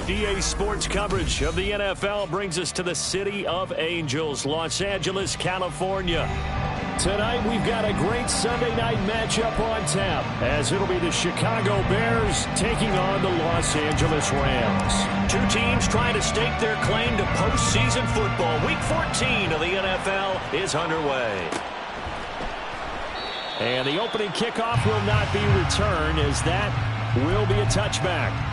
EA Sports coverage of the NFL brings us to the City of Angels, Los Angeles, California. Tonight, we've got a great Sunday night matchup on tap, as it'll be the Chicago Bears taking on the Los Angeles Rams. Two teams trying to stake their claim to postseason football. Week 14 of the NFL is underway. And the opening kickoff will not be returned, as that will be a touchback.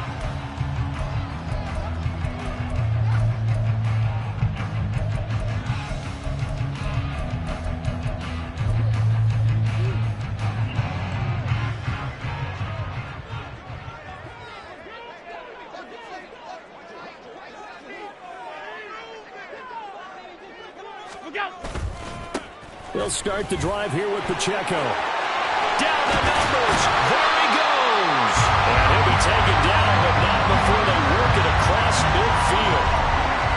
They'll start the drive here with Pacheco. Down the numbers. There he goes. And he'll be taken down, but not before they work it across midfield.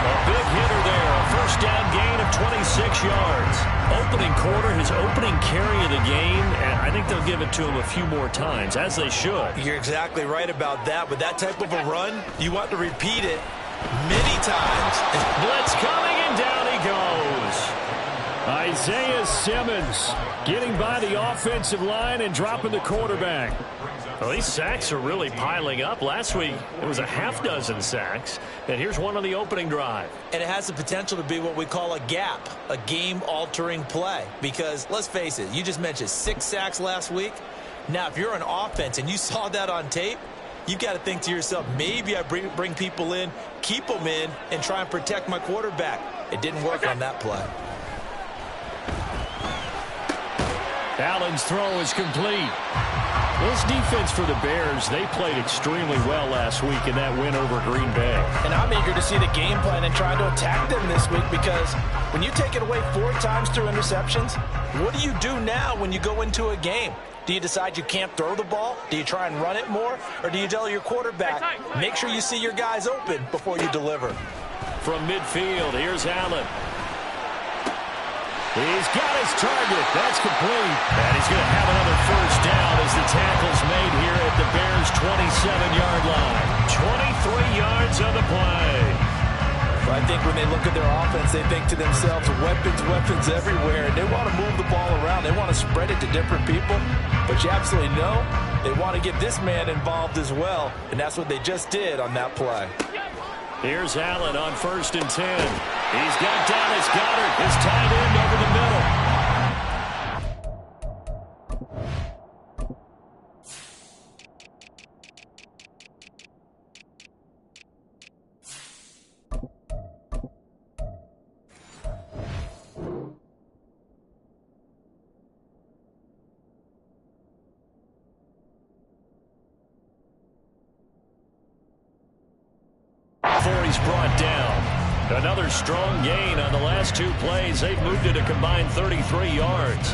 A big hitter there. A first down gain of 26 yards. Opening quarter, his opening carry of the game, and I think they'll give it to him a few more times, as they should. You're exactly right about that. With that type of a run, you want to repeat it many times. Blitz coming, and down he goes. Isaiah Simmons getting by the offensive line and dropping the quarterback. Well, these sacks are really piling up. Last week, it was a half dozen sacks. And here's one on the opening drive. And it has the potential to be what we call a gap, a game-altering play. Because, let's face it, you just mentioned 6 sacks last week. Now, if you're an offense and you saw that on tape, you've got to think to yourself, maybe I bring people in, keep them in, and try and protect my quarterback. It didn't work on that play. Allen's throw is complete. This defense for the Bears, they played extremely well last week in that win over Green Bay. And I'm eager to see the game plan and try to attack them this week, because when you take it away 4 times through interceptions, what do you do now when you go into a game? Do you decide you can't throw the ball? Do you try and run it more? Or do you tell your quarterback, make sure you see your guys open before you deliver? From midfield, here's Allen. He's got his target. That's complete. And he's going to have another first down as the tackle's made here at the Bears' 27-yard line. 23 yards on the play. Well, I think when they look at their offense, they think to themselves, weapons everywhere. And they want to move the ball around. They want to spread it to different people. But you absolutely know they want to get this man involved as well. And that's what they just did on that play. Here's Allen on 1st and 10. He's got Dallas Goedert, his tight end, over the middle. Before he's brought down. Another strong gain on the last 2 plays. They've moved it a combined 33 yards.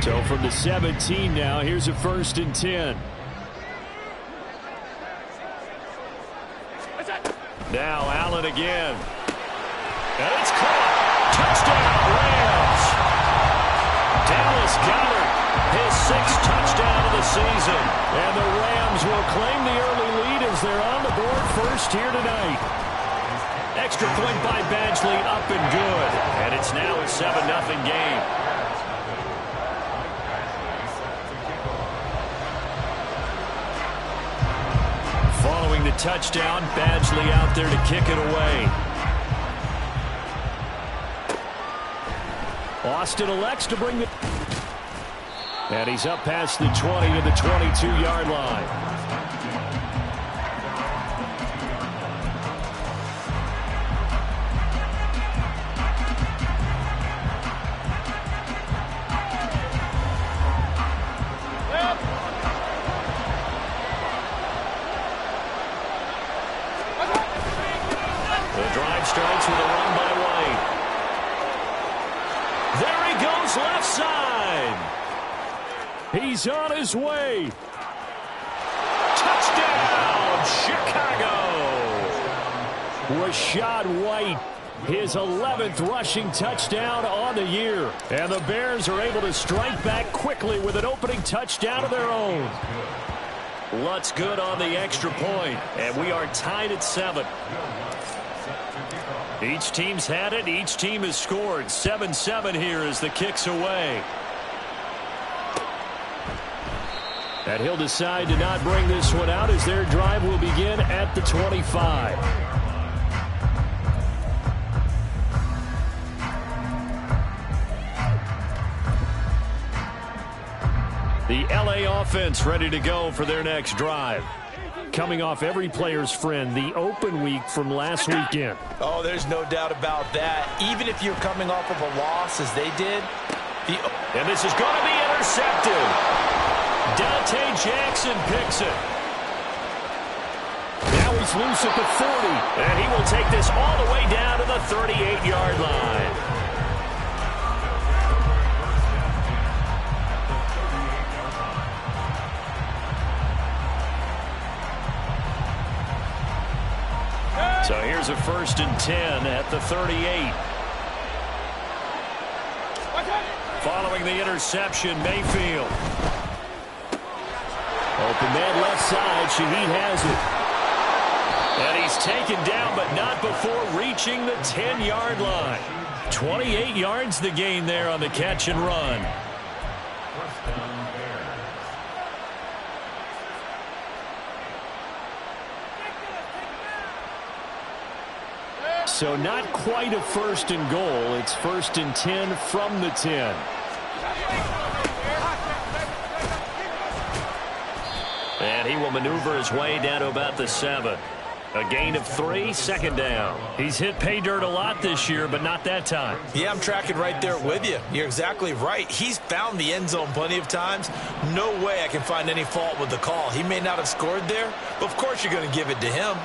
So from the 17 now, here's a 1st and 10. Now Allen again. And it's caught. Touchdown, Rams. Dallas Goedert, his 6th touchdown of the season. And the Rams will claim the early lead as they're on the board first here tonight. Extra point by Badgley, up and good. And it's now a 7-0 game. Following the touchdown, Badgley out there to kick it away. Austin elects to bring the... And he's up past the 20 to the 22-yard line. The drive starts with a run by White. There he goes left side. He's on his way. Touchdown, Chicago. Rachaad White, his 11th rushing touchdown on the year. And the Bears are able to strike back quickly with an opening touchdown of their own. Lutz good on the extra point, and we are tied at 7. Each team's had it. Each team has scored. 7-7 here as the kick's away. And he'll decide to not bring this one out as their drive will begin at the 25. The LA offense ready to go for their next drive. Coming off every player's friend, the open week from last weekend. Oh, there's no doubt about that. Even if you're coming off of a loss as they did. And this is going to be intercepted. Dante Jackson picks it. Now he's loose at the 40. And he will take this all the way down to the 38-yard line. So here's a 1st and 10 at the 38. Following the interception, Mayfield. Open man left side. Shaheed has it. And he's taken down, but not before reaching the 10-yard line. 28 yards the gain there on the catch and run. So not quite a 1st and goal. It's 1st and 10 from the 10. And he will maneuver his way down to about the 7. A gain of 3, 2nd down. He's hit pay dirt a lot this year, but not that time. Yeah, I'm tracking right there with you. You're exactly right. He's found the end zone plenty of times. No way I can find any fault with the call. He may not have scored there, but of course you're going to give it to him.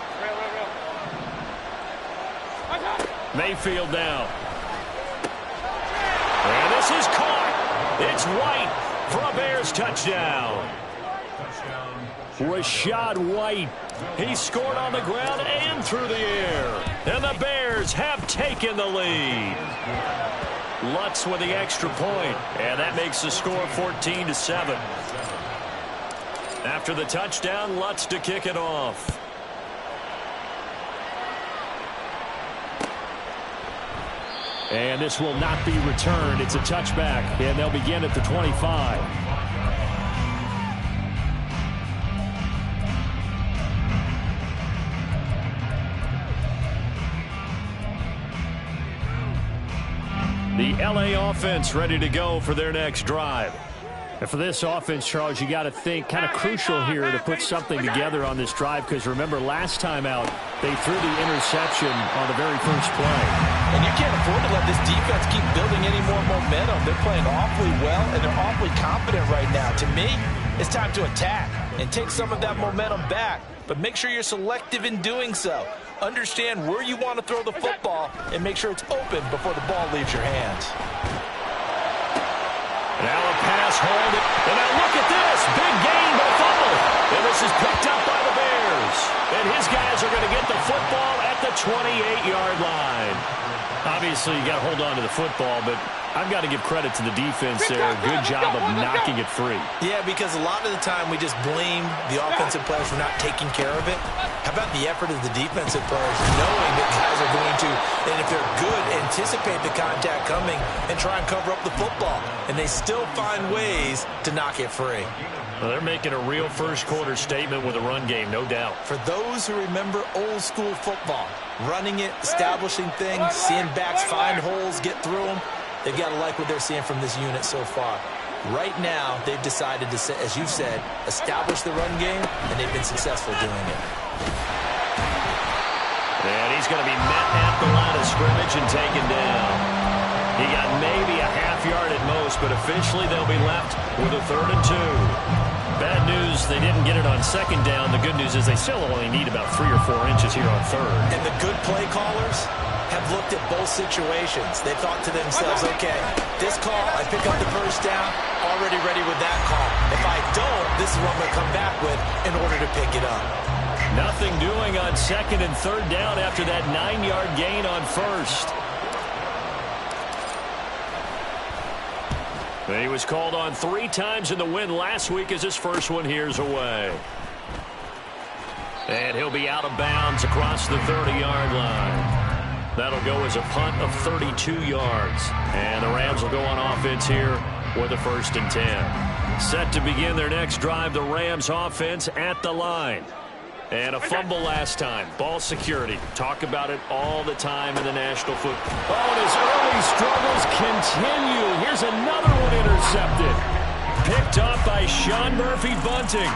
Mayfield down. And this is caught. It's White for a Bears touchdown. Rashad White. He scored on the ground and through the air. And the Bears have taken the lead. Lutz with the extra point. And that makes the score 14-7. After the touchdown, Lutz to kick it off. And this will not be returned. It's a touchback, and they'll begin at the 25. The LA offense ready to go for their next drive. And for this offense, Charles, you got to think kind of crucial here to put something together on this drive, because remember last time out they threw the interception on the very first play. And you can't afford to let this defense keep building any more momentum. They're playing awfully well, and they're awfully confident right now. To me, it's time to attack and take some of that momentum back. But make sure you're selective in doing so. Understand where you want to throw the football and make sure it's open before the ball leaves your hands. Now a pass hold. And now look at this. Big gain, but a fumble. And this is picked up by the Bears. And his guys are going to get the football at the 28-yard line. Obviously, you got to hold on to the football, but I've got to give credit to the defense there. Good job of knocking it free. Yeah, because a lot of the time we just blame the offensive players for not taking care of it. How about the effort of the defensive players knowing that guys are going to, and if they're good, anticipate the contact coming and try and cover up the football. And they still find ways to knock it free. Well, they're making a real first-quarter statement with a run game, no doubt. For those who remember old-school football, running it, establishing things, seeing backs find holes, get through them, they've got to like what they're seeing from this unit so far. Right now, they've decided to, as you said, establish the run game, and they've been successful doing it. And he's going to be met at the line of scrimmage and taken down. He got maybe a half yard at most, but officially they'll be left with a 3rd and 2. Bad news, they didn't get it on 2nd down. The good news is they still only need about 3 or 4 inches here on 3rd. And the good play callers have looked at both situations. They thought to themselves, okay, this call, I pick up the first down, already ready with that call. If I don't, this is what I'm going to come back with in order to pick it up. Nothing doing on 2nd and 3rd down after that 9-yard gain on 1st. He was called on 3 times in the win last week as his first one here's away. And he'll be out of bounds across the 30-yard line. That'll go as a punt of 32 yards. And the Rams will go on offense here with a 1st and 10. Set to begin their next drive, the Rams offense at the line. And a fumble last time. Ball security. Talk about it all the time in the National Football. Oh, and his early struggles continue. Here's another one intercepted. Picked off by Sean Murphy-Bunting.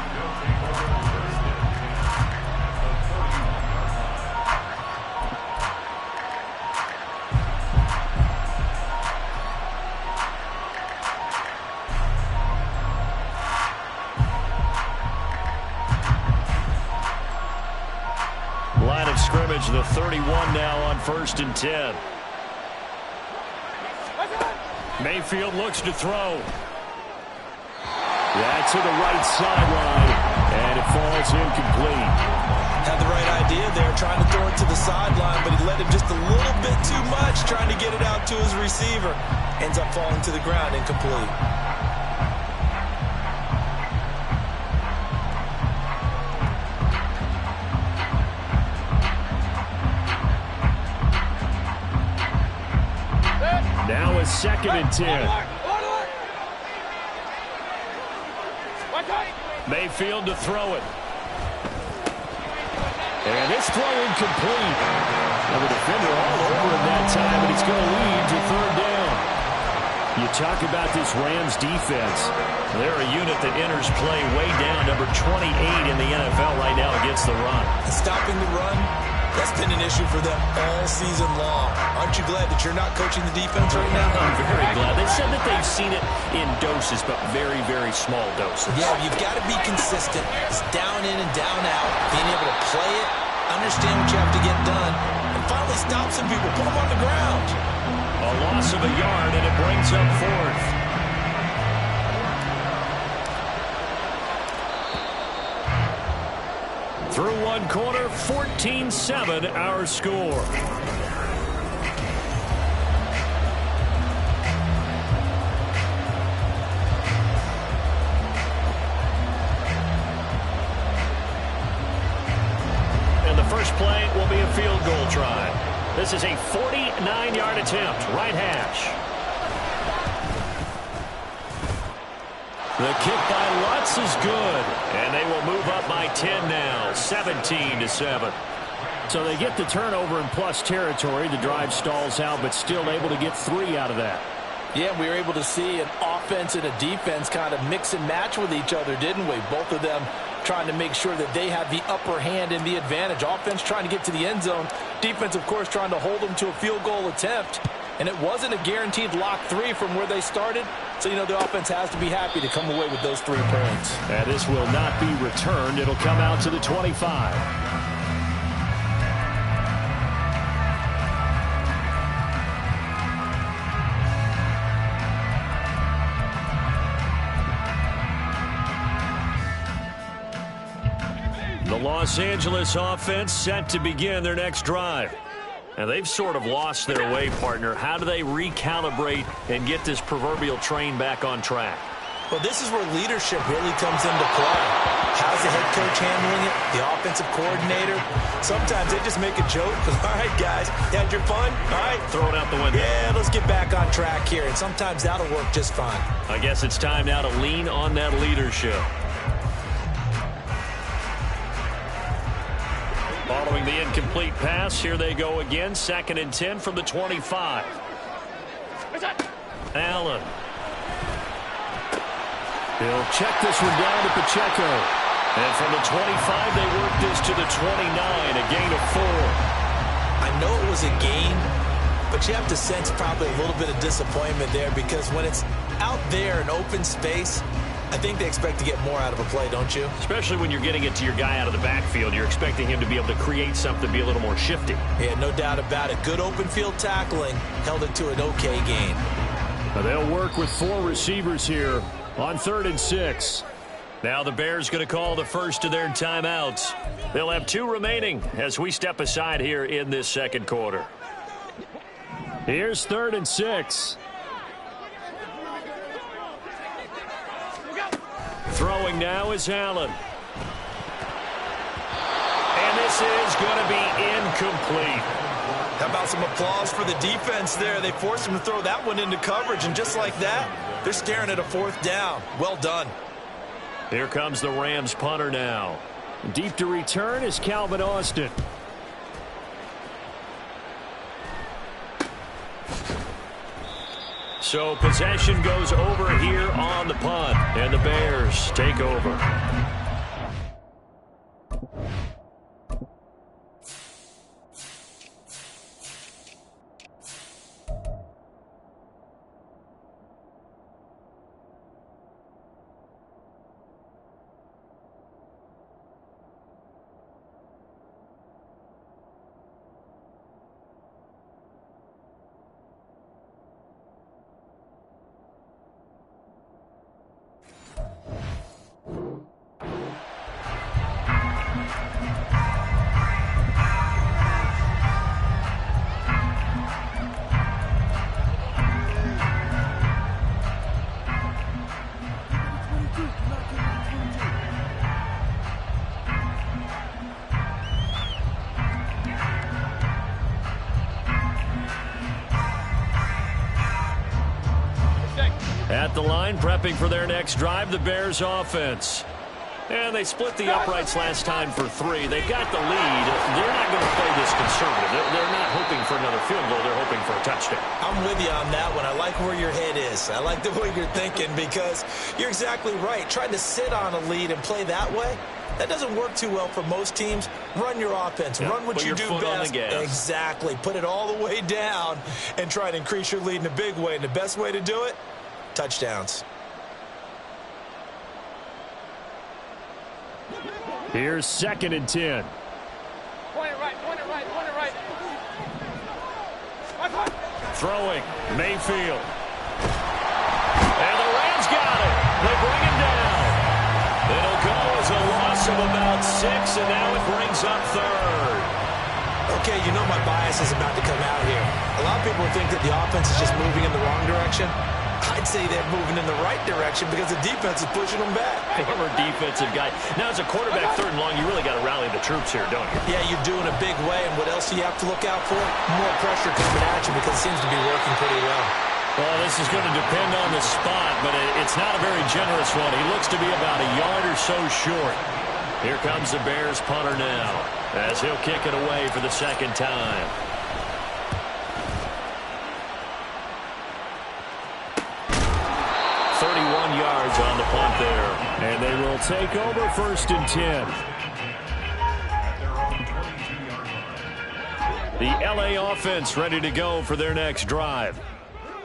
Line of scrimmage, the 31 now on 1st and 10. Mayfield looks to throw. That's to the right sideline, and it falls incomplete. Had the right idea there, trying to throw it to the sideline, but he let him just a little bit too much, trying to get it out to his receiver. Ends up falling to the ground, incomplete. Now it's 2nd and 10. Mayfield to throw it. And it's throw incomplete. And the defender all over him that time, but he's going to lead to 3rd down. You talk about this Rams defense. They're a unit that enters play way down, number 28 in the NFL right now against the run. Stopping the run, that's been an issue for them all season long. Aren't you glad that you're not coaching the defense right now? I'm very glad. They said that they've seen it in doses, but very, very small doses. Yeah, you've got to be consistent. It's down in and down out. Being able to play it, understand what you have to get done, and finally stop some people, put them on the ground. A loss of a yard, and it brings up 4th. Through one quarter, 14-7 our score. And the first play will be a field goal try. This is a 49-yard attempt, right hash. The kick by Lutz is good, and they will move up by 10 now, 17-7. So they get the turnover in plus territory. The drive stalls out, but still able to get 3 out of that. Yeah, we were able to see an offense and a defense kind of mix and match with each other, didn't we? Both of them trying to make sure that they have the upper hand and the advantage. Offense trying to get to the end zone. Defense, of course, trying to hold them to a field goal attempt. And it wasn't a guaranteed lock 3 from where they started. So, you know, the offense has to be happy to come away with those 3 points. And this will not be returned. It'll come out to the 25. The Los Angeles offense set to begin their next drive. And they've sort of lost their way, partner. How do they recalibrate and get this proverbial train back on track? Well, this is where leadership really comes into play. How's the head coach handling it? The offensive coordinator? Sometimes they just make a joke. All right, guys, you had your fun? All right. Throw it out the window. Yeah, let's get back on track here. And sometimes that'll work just fine. I guess it's time now to lean on that leadership. Following the incomplete pass, here they go again. 2nd and 10 from the 25. Allen. He'll check this one down to Pacheco. And from the 25, they work this to the 29, a gain of 4. I know it was a gain, but you have to sense probably a little bit of disappointment there because when it's out there in open space, I think they expect to get more out of a play, don't you? Especially when you're getting it to your guy out of the backfield. You're expecting him to be able to create something, be a little more shifty. Yeah, no doubt about it. Good open field tackling held it to an okay gain. Now they'll work with 4 receivers here on 3rd and 6. Now the Bears going to call the first of their timeouts. They'll have 2 remaining as we step aside here in this second quarter. Here's 3rd and 6. Throwing now is Allen. And is going to be incomplete. How about some applause for the defense there? They forced him to throw that one into coverage, and just like that, they're staring at a 4th down. Well done. Here comes the Rams punter now. Deep to return is Calvin Austin. So possession goes over here on the punt, and the Bears take over. At the line, prepping for their next drive, the Bears offense. And they split the uprights last time for 3. They've got the lead. They're not going to play this conservative. They're not hoping for another field goal. They're hoping for a touchdown. I'm with you on that one. I like where your head is. I like the way you're thinking because you're exactly right. Trying to sit on a lead and play that way, that doesn't work too well for most teams. Run your offense. Yeah, run what you do best. Exactly. Put it all the way down and try to increase your lead in a big way. And the best way to do it, touchdowns. Here's 2nd and 10. Point it right, point it right, point it right. Throwing, Mayfield. And the Rams got it. They bring him down. It'll go as a loss of about 6, and now it brings up 3rd. Okay, you know my bias is about to come out here. A lot of people think that the offense is just moving in the wrong direction. I'd say they're moving in the right direction because the defense is pushing them back. Former defensive guy. Now, as a quarterback, 3rd and long, you really got to rally the troops here, don't you? Yeah, you do in a big way. And what else do you have to look out for? More pressure coming at you because it seems to be working pretty well. Well, this is going to depend on the spot, but it's not a very generous one. He looks to be about a yard or so short. Here comes the Bears punter now as he'll kick it away for the 2nd time. Yards on the punt there. And they will take over 1st and 10. The LA offense ready to go for their next drive.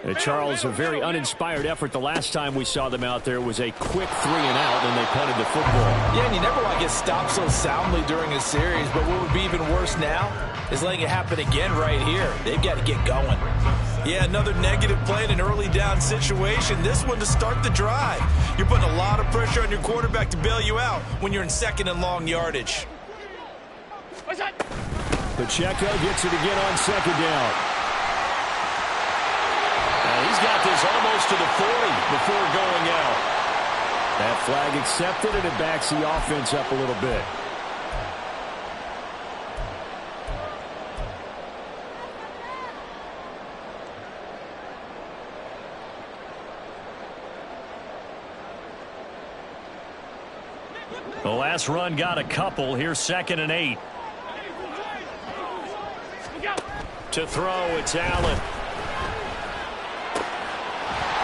And Charles, a very uninspired effort. The last time we saw them out there was a quick 3 and out, and they punted the football. Yeah, and you never want to get stopped so soundly during a series, but what would be even worse now is letting it happen again right here. They've got to get going. Yeah, another negative play in an early down situation. This one to start the drive. You're putting a lot of pressure on your quarterback to bail you out when you're in 2nd and long yardage. Pacheco gets it again on 2nd down. And he's got this almost to the 40 before going out. That flag accepted, and it backs the offense up a little bit. The last run got a couple. Here's 2nd and 8. To throw, it's Allen.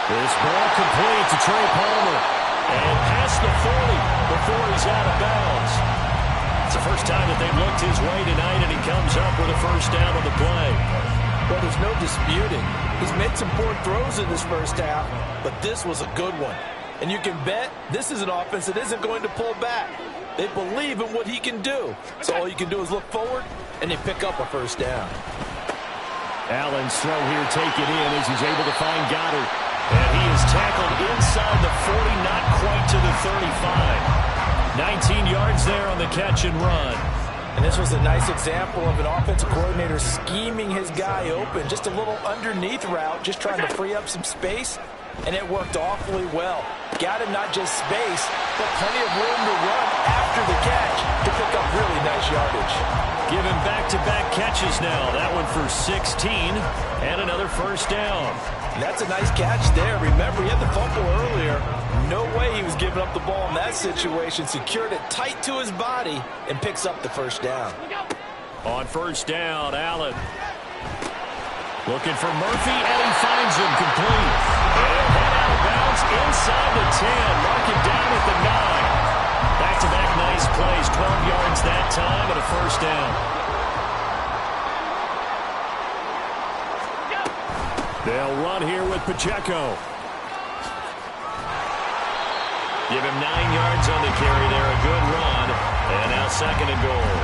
This ball complete to Trey Palmer. And past the 40 before he's out of bounds. It's the first time that they've looked his way tonight, and he comes up with a 1st down on the play. Well, there's no disputing. He's made some poor throws in this 1st half, but this was a good one. And you can bet this is an offense that isn't going to pull back. They believe in what he can do. So all you can do is look forward, and they pick up a 1st down. Allen's throw here taken in as he's able to find Goddard. And he is tackled inside the 40, not quite to the 35. 19 yards there on the catch and run. And this was a nice example of an offensive coordinator scheming his guy open. Just a little underneath route, just trying to free up some space. And it worked awfully well. Got him not just space, but plenty of room to run after the catch to pick up really nice yardage. Give him back-to-back catches now. That one for 16 and another first down. That's a nice catch there. Remember, he had the fumble earlier. No way he was giving up the ball in that situation. Secured it tight to his body and picks up the first down. On first down, Allen. Looking for Murphy, and he finds him complete. And he'll head out of bounds inside the 10. Mark him down at the 9. Back-to-back nice plays. 12 yards that time and a first down. They'll run here with Pacheco. Give him 9 yards on the carry there. A good run. And now second and goal.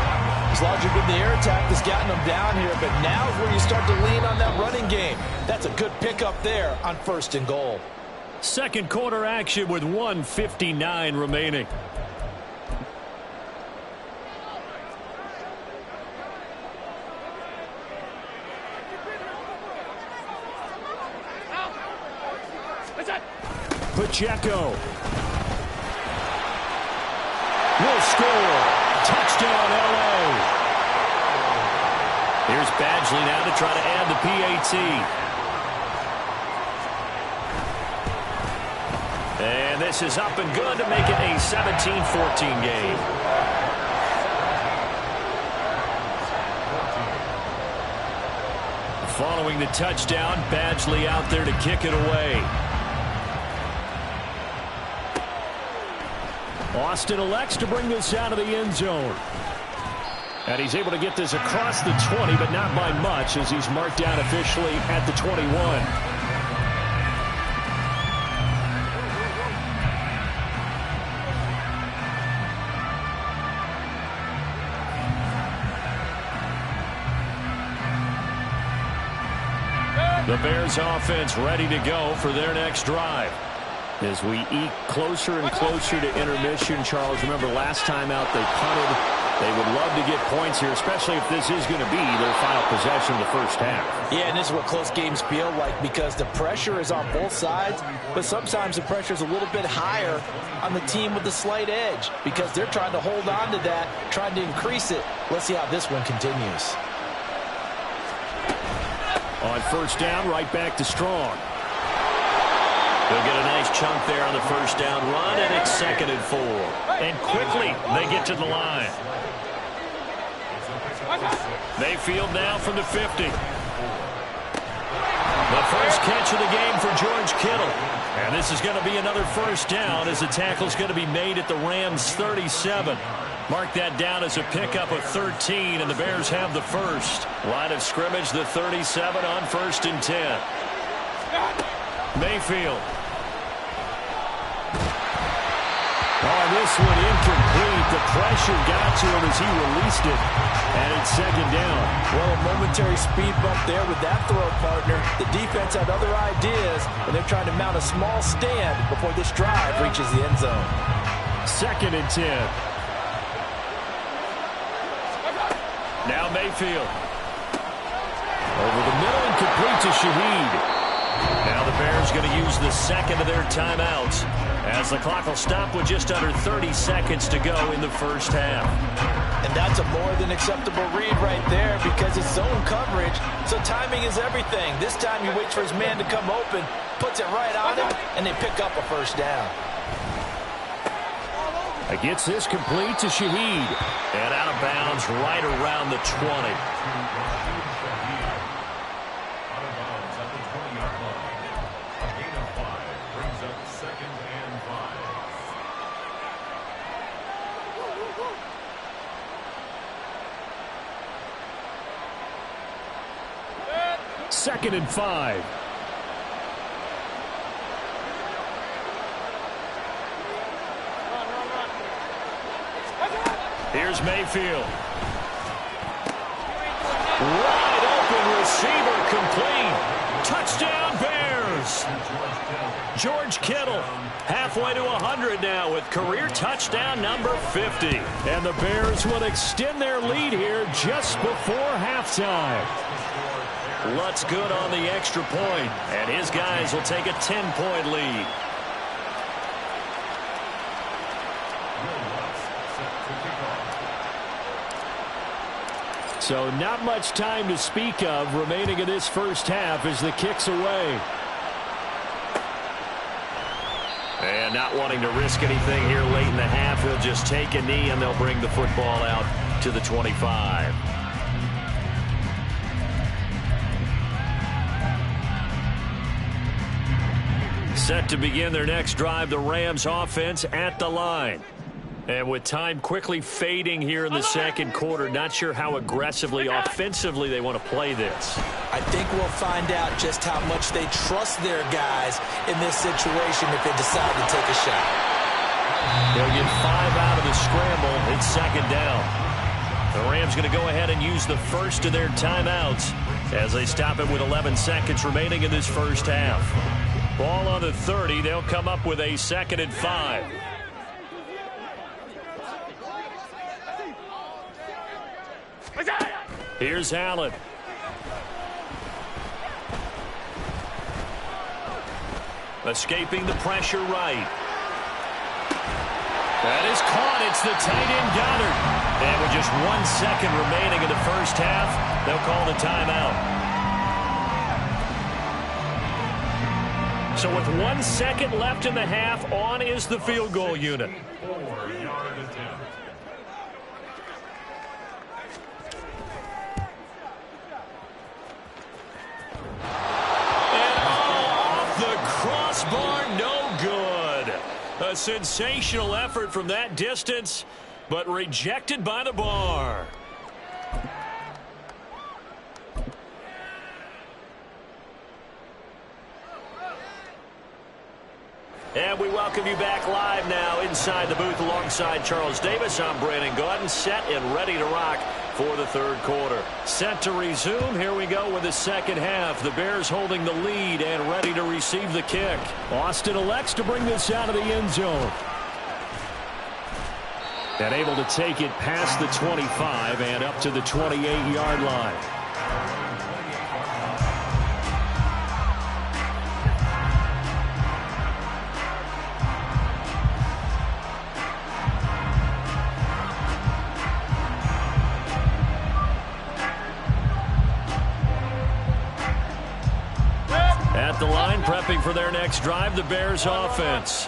His logic in the air attack has gotten him down here, but now is where you start to lean on that running game. That's a good pickup there on first and goal. Second quarter action with 1:59 remaining. Pacheco will score. Touchdown, L.A. Here's Badgley now to try to add the PAT. And this is up and good to make it a 17-14 game. Following the touchdown, Badgley out there to kick it away. Austin elects to bring this out of the end zone. And he's able to get this across the 20, but not by much, as he's marked down officially at the 21. The Bears offense ready to go for their next drive. As we eke closer and closer to intermission, Charles, remember last time out they punted. They would love to get points here, especially if this is going to be their final possession of the first half. Yeah, and this is what close games feel like, because the pressure is on both sides, but sometimes the pressure is a little bit higher on the team with the slight edge, because they're trying to hold on to that, trying to increase it. Let's see how this one continues. On first down, right back to Strong. They'll get a nice chunk there on the first down run, and it's 2nd and 4. And quickly, they get to the line. Mayfield now from the 50. The first catch of the game for George Kittle. And this is going to be another first down, as the tackle is going to be made at the Rams' 37. Mark that down as a pickup of 13, and the Bears have the first. Line of scrimmage, the 37 on 1st and 10. Mayfield. Oh, this one incomplete. The pressure got to him as he released it. And it's 2nd down. Well, a momentary speed bump there with that throw, partner. The defense had other ideas, and they're trying to mount a small stand before this drive reaches the end zone. 2nd and 10. Now Mayfield. Over the middle and complete to Shaheed. Now the Bears going to use the second of their timeouts, as the clock will stop with just under 30 seconds to go in the first half. And that's a more than acceptable read right there, because it's zone coverage, so timing is everything. This time he waits for his man to come open, puts it right on him, and they pick up a first down. It gets this complete to Shaheed. And out of bounds right around the 20. Second and 5. Here's Mayfield. Wide open receiver complete. Touchdown Bears. George Kittle halfway to 100 now with career touchdown number 50. And the Bears will extend their lead here just before halftime. Lutz good on the extra point, and his guys will take a 10-point lead. So not much time to speak of remaining in this first half as the kick's away. And not wanting to risk anything here late in the half, he'll just take a knee and they'll bring the football out to the 25. Set to begin their next drive, the Rams offense at the line. And with time quickly fading here in the second quarter, not sure how aggressively, offensively they want to play this. I think we'll find out just how much they trust their guys in this situation if they decide to take a shot. They'll get 5 out of the scramble. It's second down. The Rams going to go ahead and use the first of their timeouts as they stop it with 11 seconds remaining in this first half. Ball on the 30. They'll come up with a 2nd and 5. Here's Allen. Escaping the pressure right. That is caught. It's the tight end Goddard. And with just 1 second remaining in the first half, they'll call the timeout. So with 1 second left in the half, on is the field goal unit. Crossbar, no good. A sensational effort from that distance, but rejected by the bar. And we welcome you back live now inside the booth alongside Charles Davis. I'm Brandon Gaudin, set and ready to rock for the third quarter. Set to resume. Here we go with the second half. The Bears holding the lead and ready to receive the kick. Austin elects to bring this out of the end zone. And able to take it past the 25 and up to the 28-yard line. At the line, prepping for their next drive, the Bears offense.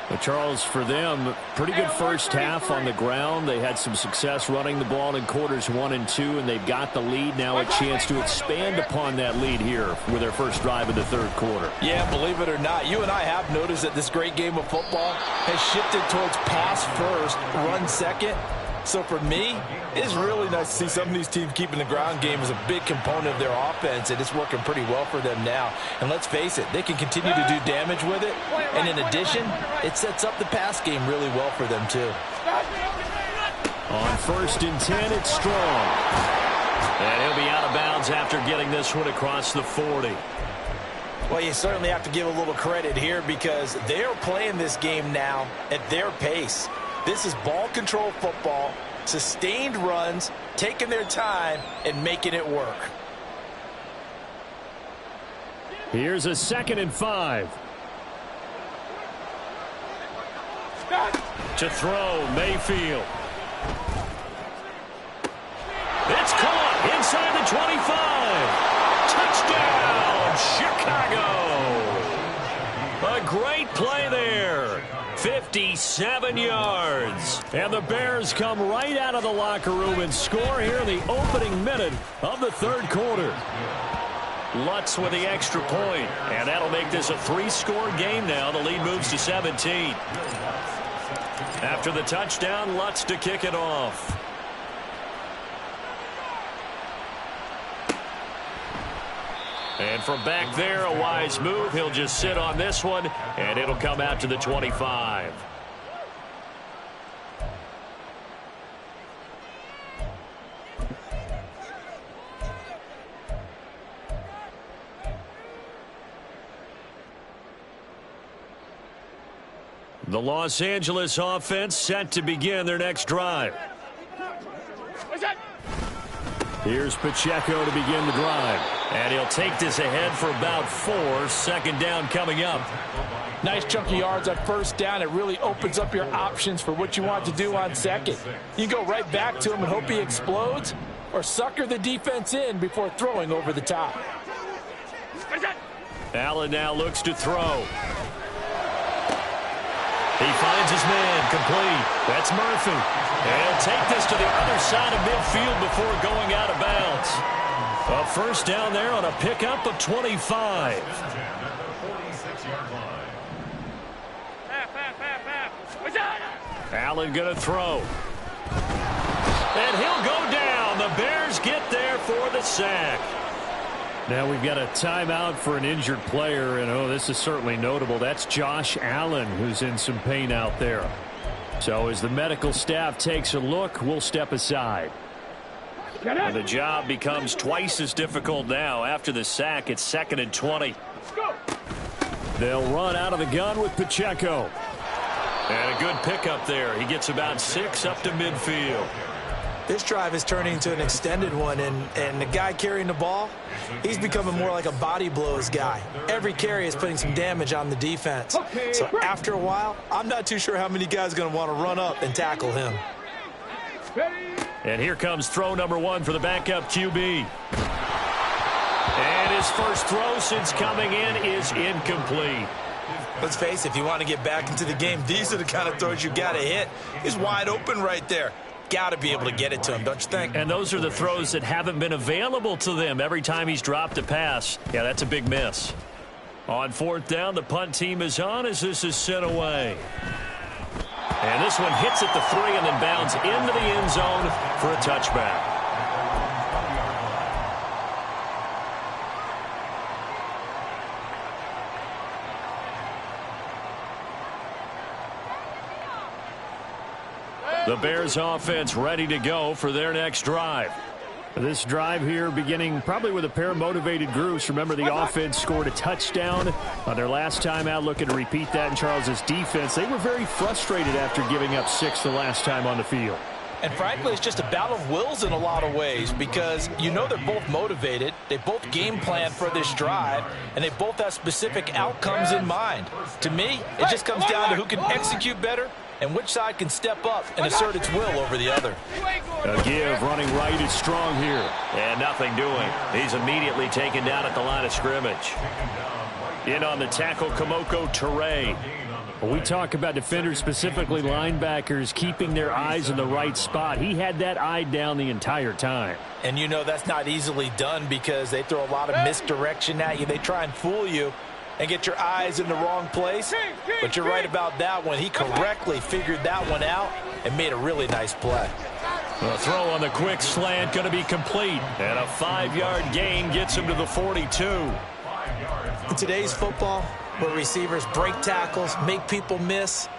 But Charles, for them, pretty good first half on the ground. They had some success running the ball in quarters 1 and 2, and they've got the lead now, a chance to expand upon that lead here with their first drive in the third quarter. Yeah, believe it or not, you and I have noticed that this great game of football has shifted towards pass first, run second. So for me, it's really nice to see some of these teams keeping the ground game as a big component of their offense, and it's working pretty well for them now. And let's face it, they can continue to do damage with it. And in addition, it sets up the pass game really well for them too. On 1st and 10, it's Strong. And he'll be out of bounds after getting this one across the 40. Well, you certainly have to give a little credit here because they're playing this game now at their pace. This is ball control football, sustained runs, taking their time, and making it work. Here's a 2nd and 5. To throw, Mayfield. It's caught inside the 25. Touchdown, Chicago. A great play there. 57 yards. And the Bears come right out of the locker room and score here in the opening minute of the third quarter. Lutz with the extra point, and that'll make this a 3-score game now. The lead moves to 17. After the touchdown, Lutz to kick it off. And from back there, a wise move. He'll just sit on this one, and it'll come out to the 25. The Los Angeles offense set to begin their next drive. Here's Pacheco to begin the drive. And he'll take this ahead for about 4. 2nd down coming up. Nice chunky yards on 1st down. It really opens up your options for what you want to do on 2nd. You go right back to him and hope he explodes, or sucker the defense in before throwing over the top. Allen now looks to throw. He finds his man, complete. That's Murphy. And he'll take this to the other side of midfield before going out of bounds. A first down there on a pickup of 25. Allen going to throw. And he'll go down. The Bears get there for the sack. Now we've got a timeout for an injured player, and oh, this is certainly notable. That's Josh Allen, who's in some pain out there. So as the medical staff takes a look, we'll step aside. And the job becomes twice as difficult now. After the sack, it's 2nd and 20. They'll run out of the gun with Pacheco. And a good pickup there. He gets about 6 up to midfield. This drive is turning into an extended one, and the guy carrying the ball, he's becoming more like a body blows guy. Every carry is putting some damage on the defense. So after a while, I'm not too sure how many guys are going to want to run up and tackle him. And here comes throw number 1 for the backup QB. And his first throw since coming in is incomplete. Let's face it, if you want to get back into the game, these are the kind of throws you got to hit. He's wide open right there. Got to be able to get it to him, don't you think? And those are the throws that haven't been available to them every time he's dropped a pass. Yeah, that's a big miss. On 4th down, the punt team is on as this is sent away. And this one hits at the 3 and then bounds into the end zone for a touchback. The Bears offense ready to go for their next drive. This drive here beginning probably with a pair of motivated groups. Remember, the offense scored a touchdown on their last time out. Looking to repeat that in Charles's defense. They were very frustrated after giving up 6 the last time on the field. And frankly, it's just a battle of wills in a lot of ways because you know they're both motivated. They both game plan for this drive, and they both have specific outcomes in mind. To me, it just comes down to who can execute better and which side can step up and assert its will over the other. A give running right is strong here. And nothing doing. He's immediately taken down at the line of scrimmage. In on the tackle, Kamoko Toure. When we talk about defenders, specifically linebackers, keeping their eyes in the right spot, he had that eye down the entire time. And you know that's not easily done because they throw a lot of misdirection at you. They try and fool you and get your eyes in the wrong place. But you're right about that one. He correctly figured that one out and made a really nice play. The throw on the quick slant going to be complete. And a 5-yard gain gets him to the 42. In today's football, where receivers break tackles, make people miss,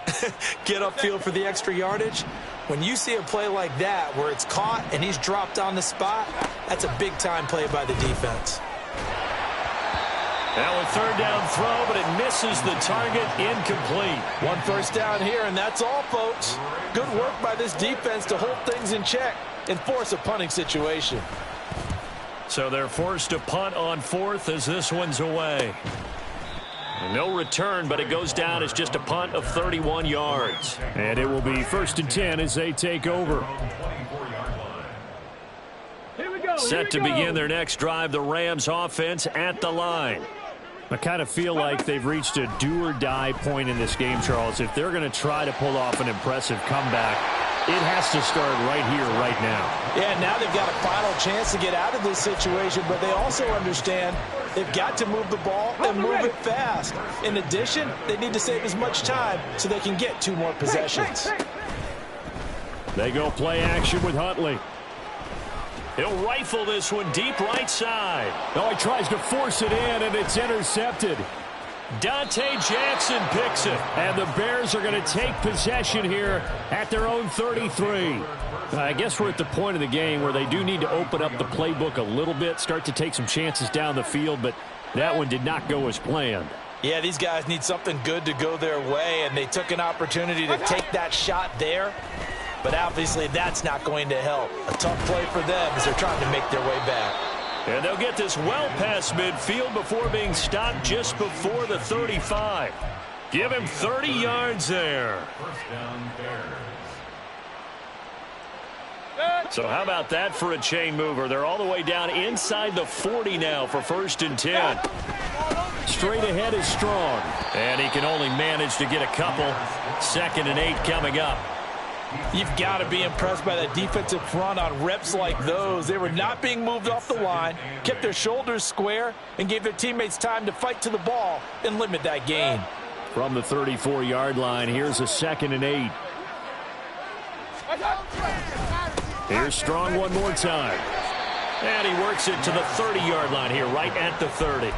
get upfield for the extra yardage, when you see a play like that where it's caught and he's dropped on the spot, that's a big-time play by the defense. Now a 3rd down throw, but it misses the target, incomplete. 1 first down here, and that's all, folks. Good work by this defense to hold things in check and force a punting situation. So they're forced to punt on 4th as this one's away. No return, but it goes down as just a punt of 31 yards. And it will be 1st and 10 as they take over. Set to begin their next drive, the Rams offense at the line. I kind of feel like they've reached a do-or-die point in this game, Charles. If they're going to try to pull off an impressive comeback, it has to start right here, right now. Yeah, now they've got a final chance to get out of this situation, but they also understand they've got to move the ball and move it fast. In addition, they need to save as much time so they can get 2 more possessions. They go play action with Huntley. He'll rifle this one deep right side. Oh, he tries to force it in, and it's intercepted. Dante Jackson picks it. And the Bears are going to take possession here at their own 33. I guess we're at the point of the game where they do need to open up the playbook a little bit, start to take some chances down the field, but that one did not go as planned. Yeah, these guys need something good to go their way, and they took an opportunity to take that shot there. But obviously that's not going to help. A tough play for them as they're trying to make their way back. And they'll get this well past midfield before being stopped just before the 35. Give him 30 yards there. So how about that for a chain mover? They're all the way down inside the 40 now for 1st and 10. Straight ahead is Strong. And he can only manage to get a couple. 2nd and 8 coming up. You've got to be impressed by that defensive front on reps like those. They were not being moved off the line, kept their shoulders square, and gave their teammates time to fight to the ball and limit that gain. From the 34-yard line, here's a 2nd and 8. Here's Strong one more time. And he works it to the 30-yard line here, right at the 30.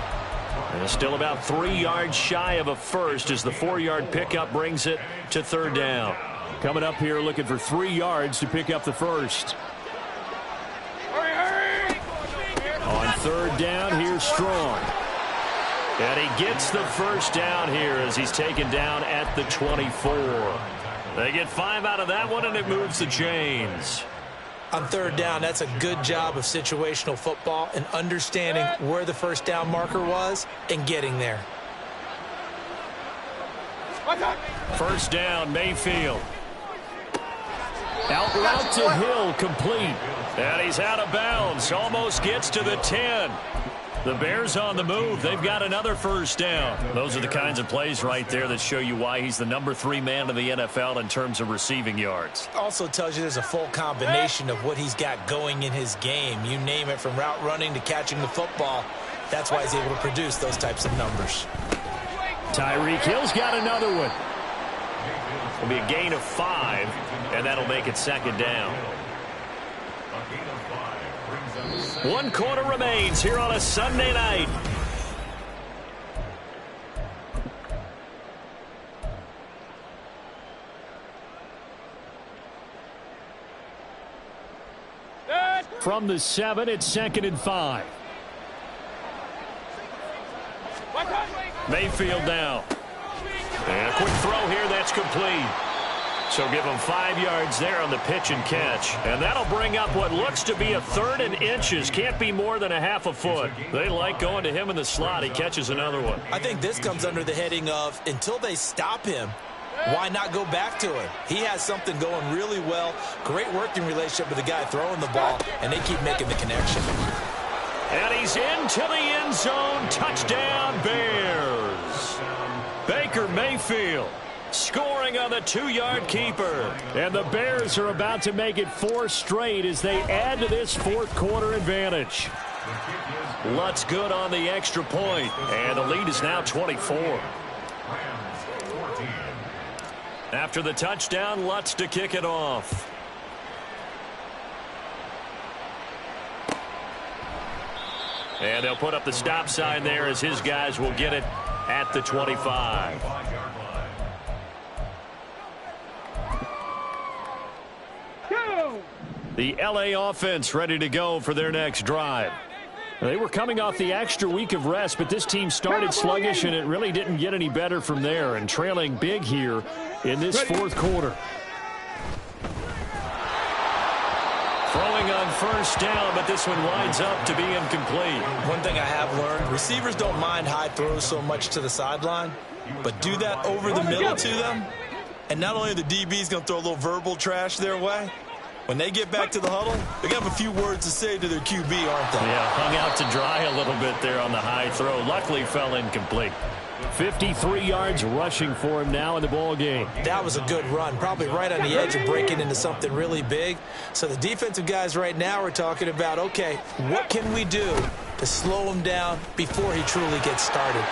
And still about 3 yards shy of a first as the 4-yard pickup brings it to 3rd down. Coming up here looking for 3 yards to pick up the first. On 3rd down, here's Strong. And he gets the first down here as he's taken down at the 24. They get 5 out of that one, and it moves the chains. On 3rd down, that's a good job of situational football and understanding where the first down marker was and getting there. 1st down, Mayfield. Out route to Hill, complete. And he's out of bounds, almost gets to the 10. The Bears on the move. They've got another first down. Those are the kinds of plays right there that show you why he's the number 3 man in the NFL in terms of receiving yards. Also tells you there's a full combination of what he's got going in his game. You name it, from route running to catching the football. That's why he's able to produce those types of numbers. Tyreek Hill's got another one. It'll be a gain of 5, and that'll make it 2nd down. 1 quarter remains here on a Sunday night. From the 7, it's 2nd and 5. Mayfield now. And a quick throw here, that's complete. So give him 5 yards there on the pitch and catch. And that'll bring up what looks to be a 3rd and inches. Can't be more than a half a foot. They like going to him in the slot. He catches another one. I think this comes under the heading of, until they stop him, why not go back to him? He has something going really well. Great working relationship with the guy throwing the ball, and they keep making the connection. And he's into the end zone. Touchdown, Bears. Baker Mayfield scoring on the 2-yard keeper. And the Bears are about to make it 4 straight as they add to this 4th quarter advantage. Lutz good on the extra point. And the lead is now 24. After the touchdown, Lutz to kick it off. And they'll put up the stop sign there as his guys will get it at the 25. The LA offense ready to go for their next drive. They were coming off the extra week of rest, but this team started sluggish, and it really didn't get any better from there, and trailing big here in this 4th quarter. Throwing on 1st down, but this one winds up to be incomplete. One thing I have learned, receivers don't mind high throws so much to the sideline, but do that over the middle to them, and not only are the DBs going to throw a little verbal trash their way, when they get back to the huddle, they're going to have a few words to say to their QB, aren't they? Yeah, hung out to dry a little bit there on the high throw. Luckily fell incomplete. 53 yards rushing for him now in the ball game. That was a good run, probably right on the edge of breaking into something really big. So the defensive guys right now are talking about, okay, what can we do to slow him down before he truly gets started?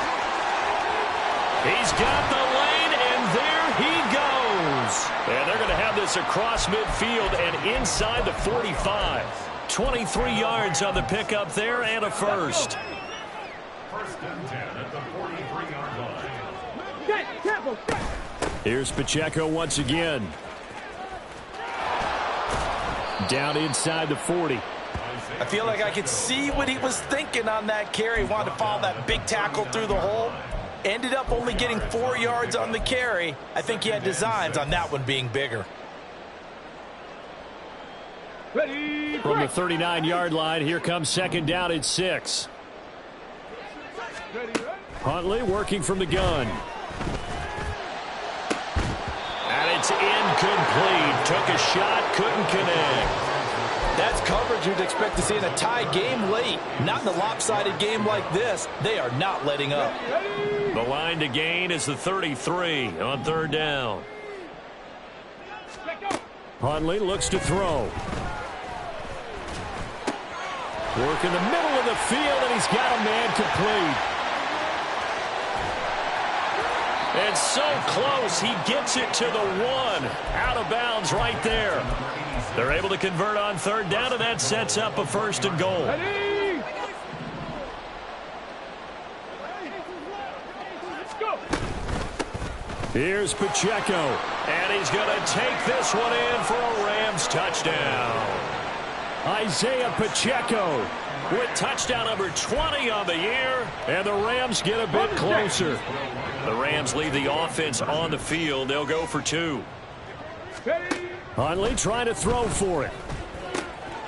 He's got the lane, and there he goes. And they're going to have this across midfield and inside the 45. 23 yards on the pickup there and a first. 1st and 10 at the 43-yard line. Here's Pacheco once again. Down inside the 40. I feel like I could see what he was thinking on that carry. He wanted to follow that big tackle through the hole. Ended up only getting 4 yards on the carry. I think he had designs on that one being bigger. From the 39-yard line, here comes 2nd down at 6. Huntley working from the gun. And it's incomplete. Took a shot, couldn't connect. tough coverage you'd expect to see in a tie game late. Not in a lopsided game like this. They are not letting up. The line to gain is the 33 on third down. Huntley looks to throw. Work in the middle of the field, and he's got a man complete. And so close, he gets it to the 1. Out of bounds right there. They're able to convert on third down, and that sets up a 1st and goal. Here's Pacheco, and he's going to take this one in for a Rams touchdown. Isaiah Pacheco with touchdown number 20 on the year, and the Rams get a bit closer. The Rams leave the offense on the field. They'll go for 2. Huntley trying to throw for it.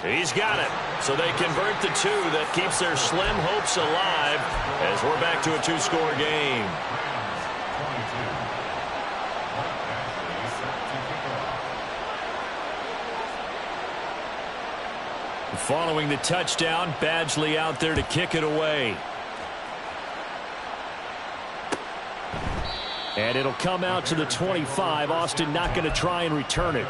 He's got it. So they convert the 2. That keeps their slim hopes alive as we're back to a 2-score game. Following the touchdown, Badgley out there to kick it away. And it'll come out to the 25. Austin not going to try and return it.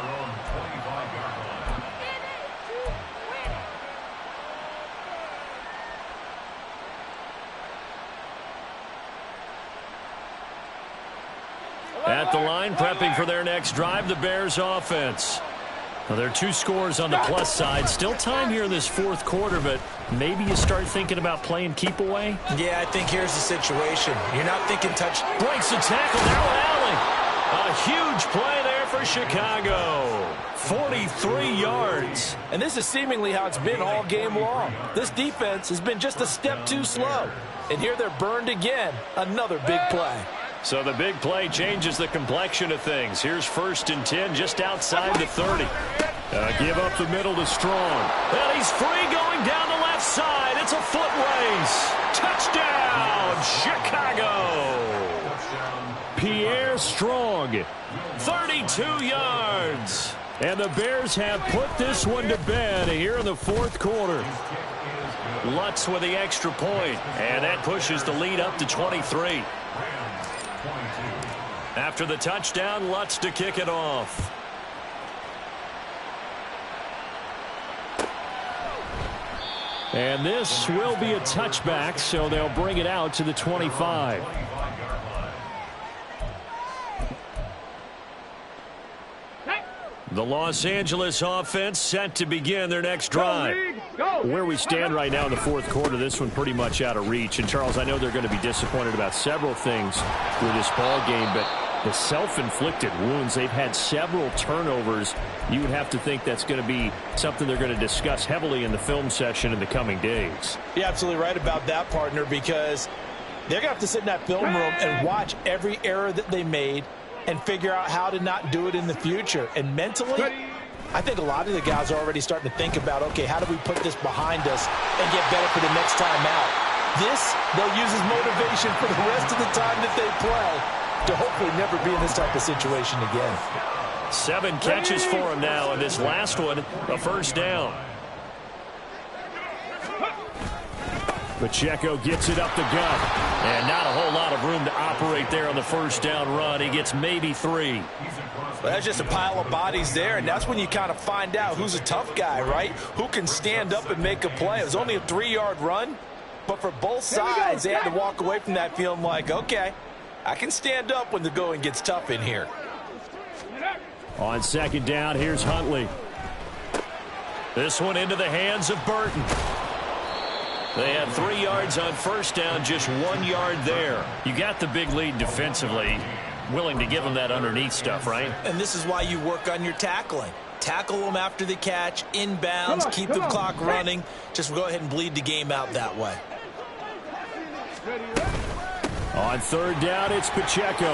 At the line, prepping for their next drive, the Bears offense. Well, there are 2 scores on the plus side. Still time here in this 4th quarter, but maybe you start thinking about playing keep away? Yeah, I think here's the situation. You're not thinking touch. Breaks the tackle. Now Allen. A huge play there for Chicago. 43 yards. And this is seemingly how it's been all game long. This defense has been just a step too slow. And here they're burned again. Another big play. So the big play changes the complexion of things. Here's 1st and 10 just outside the 30. Give up the middle to Strong. And he's free going down the left side. It's a foot race. Touchdown, Chicago. Pierre Strong, 32 yards. And the Bears have put this one to bed here in the 4th quarter. Lutz with the extra point, and that pushes the lead up to 23. After the touchdown, Lutz to kick it off. And this will be a touchback, so they'll bring it out to the 25. The Los Angeles offense set to begin their next drive. Where we stand right now in the 4th quarter, this one pretty much out of reach. And, Charles, I know they're going to be disappointed about several things with this ball game, but the self-inflicted wounds, they've had several turnovers. You would have to think that's going to be something they're going to discuss heavily in the film session in the coming days. You're absolutely right about that, partner, because they're going to have to sit in that film room and watch every error that they made and figure out how to not do it in the future. And mentally, I think a lot of the guys are already starting to think about, okay, how do we put this behind us and get better for the next time out? This, they'll use as motivation for the rest of the time that they play to hopefully never be in this type of situation again. 7 catches for him now, and this last one, a 1st down. Pacheco gets it up the gut, and not a whole lot of room to operate there on the 1st down run. He gets maybe 3. Well, that's just a pile of bodies there, and that's when you kind of find out who's a tough guy, right? Who can stand up and make a play. It was only a 3-yard run, but for both sides, they had to walk away from that feeling like, okay, I can stand up when the going gets tough in here. On 2nd down, here's Huntley. This one into the hands of Burton. They had 3 yards on 1st down, just 1 yard there. You got the big lead defensively, willing to give them that underneath stuff, right? And this is why you work on your tackling. Tackle them after the catch, inbounds, keep the clock running. Just go ahead and bleed the game out that way. On 3rd down, it's Pacheco.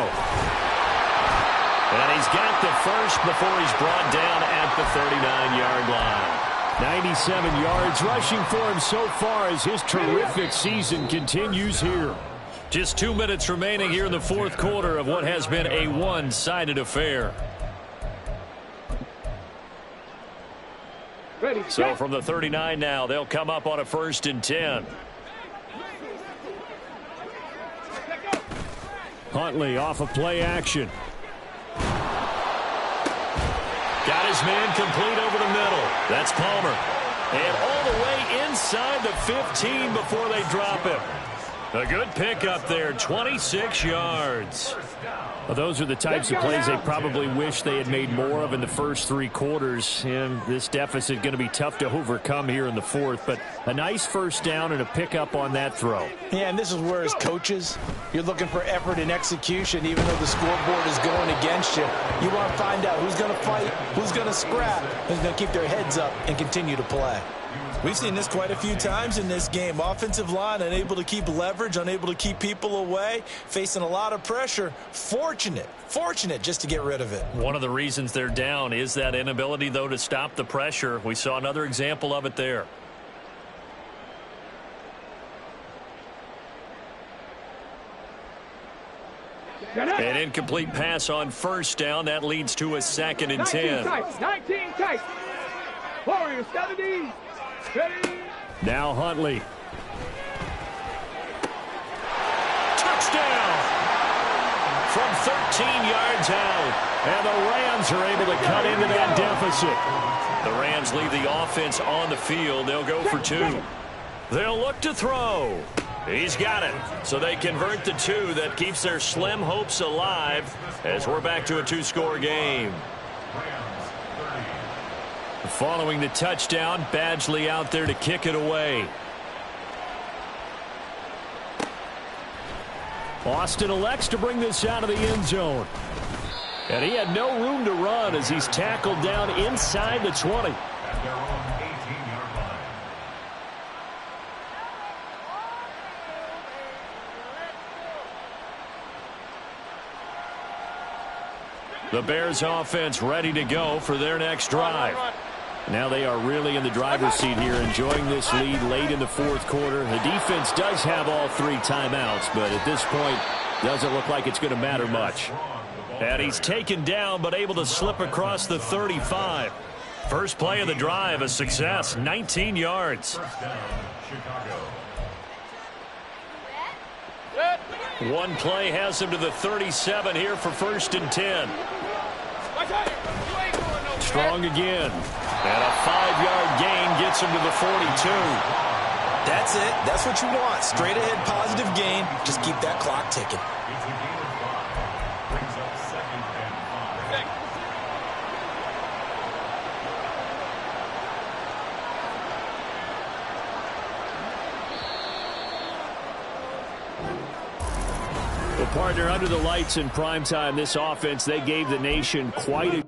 And he's got the first before he's brought down at the 39-yard line. 97 yards rushing for him so far as his terrific season continues here. Just 2 minutes remaining here in the 4th quarter of what has been a one-sided affair. So from the 39 now, they'll come up on a 1st and 10. Huntley off of play action. Got his man complete over the middle. That's Palmer. And all the way inside the 15 before they drop him. A good pickup there, 26 yards. Well, those are the types of plays they probably wish they had made more of in the first 3 quarters. And this deficit going to be tough to overcome here in the 4th. But a nice first down and a pickup on that throw. Yeah, and this is where, as coaches, you're looking for effort and execution, even though the scoreboard is going against you. You want to find out who's going to fight, who's going to scrap, who's going to keep their heads up and continue to play. We've seen this quite a few times in this game. Offensive line unable to keep leverage, unable to keep people away, facing a lot of pressure. Fortunate just to get rid of it. One of the reasons they're down is that inability, though, to stop the pressure. We saw another example of it there. An incomplete pass on 1st down. That leads to a 2nd and 10. 19 tight. Warriors 70. Ready. Now Huntley. Touchdown! From 13 yards out. And the Rams are able to cut into that deficit. The Rams leave the offense on the field. They'll go for 2. They'll look to throw. He's got it. So they convert the 2. That keeps their slim hopes alive as we're back to a 2-score game. Following the touchdown, Badgley out there to kick it away. Austin elects to bring this out of the end zone. And he had no room to run as he's tackled down inside the 20. And they're on 18-yard line. The Bears offense ready to go for their next drive. Now they are really in the driver's seat here, enjoying this lead late in the 4th quarter. The defense does have all 3 timeouts, but at this point, doesn't look like it's going to matter much. And he's taken down, but able to slip across the 35. First play of the drive, a success, 19 yards. First down, Chicago. One play has him to the 37 here for 1st and 10. Strong again. And a 5-yard gain gets him to the 42. That's it. That's what you want. Straight ahead positive gain. Just keep that clock ticking. It's a gain of 5. Brings up 2nd and 5. Well, partner, under the lights in primetime, this offense, they gave the nation quite a